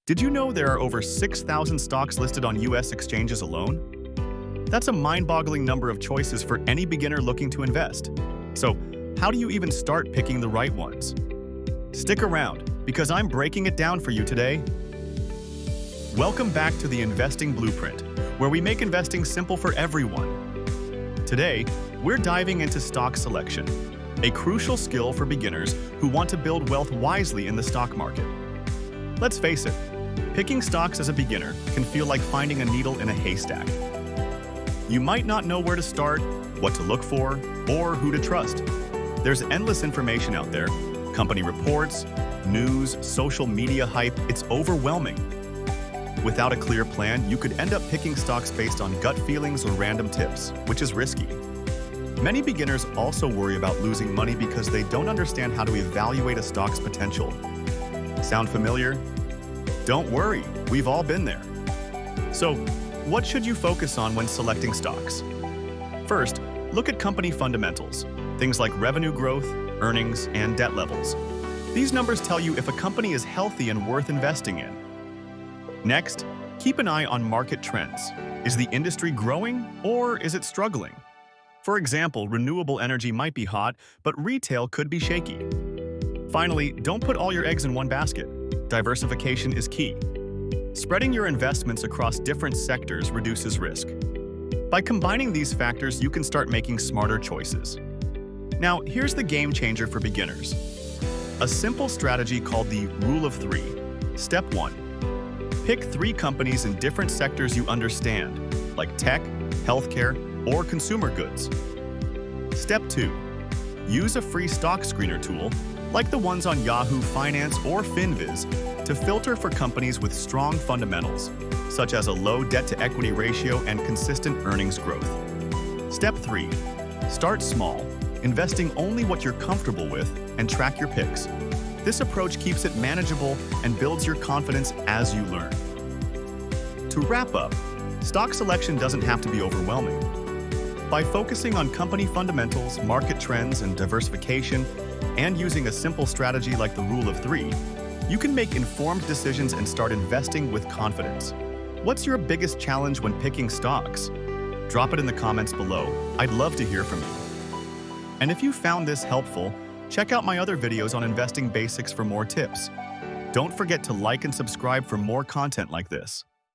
Did you know there are over 6,000 stocks listed on US exchanges alone? That's a mind-boggling number of choices for any beginner looking to invest. So, how do you even start picking the right ones? Stick around, because I'm breaking it down for you today. Welcome back to the Investing Blueprint, where we make investing simple for everyone. Today, we're diving into stock selection, a crucial skill for beginners who want to build wealth wisely in the stock market. Let's face it, picking stocks as a beginner can feel like finding a needle in a haystack. You might not know where to start, what to look for, or who to trust. There's endless information out there, company reports, news, social media hype, it's overwhelming. Without a clear plan, you could end up picking stocks based on gut feelings or random tips, which is risky. Many beginners also worry about losing money because they don't understand how to evaluate a stock's potential. Sound familiar? Don't worry, we've all been there. So, what should you focus on when selecting stocks? First, look at company fundamentals, things like revenue growth, earnings, and debt levels. These numbers tell you if a company is healthy and worth investing in. Next, keep an eye on market trends. Is the industry growing or is it struggling? For example, renewable energy might be hot, but retail could be shaky. Finally, don't put all your eggs in one basket. Diversification is key. Spreading your investments across different sectors reduces risk. By combining these factors, you can start making smarter choices. Now, here's the game changer for beginners. A simple strategy called the Rule of Three. Step 1. Pick 3 companies in different sectors you understand, like tech, healthcare, or consumer goods. Step 2. Use a free stock screener tool, like the ones on Yahoo Finance or FinViz, to filter for companies with strong fundamentals, such as a low debt-to-equity ratio and consistent earnings growth. Step 3. Start small, investing only what you're comfortable with, and track your picks. This approach keeps it manageable and builds your confidence as you learn. To wrap up, stock selection doesn't have to be overwhelming. By focusing on company fundamentals, market trends, and diversification, and using a simple strategy like the Rule of Three, you can make informed decisions and start investing with confidence. What's your biggest challenge when picking stocks? Drop it in the comments below. I'd love to hear from you. And if you found this helpful, check out my other videos on investing basics for more tips. Don't forget to like and subscribe for more content like this.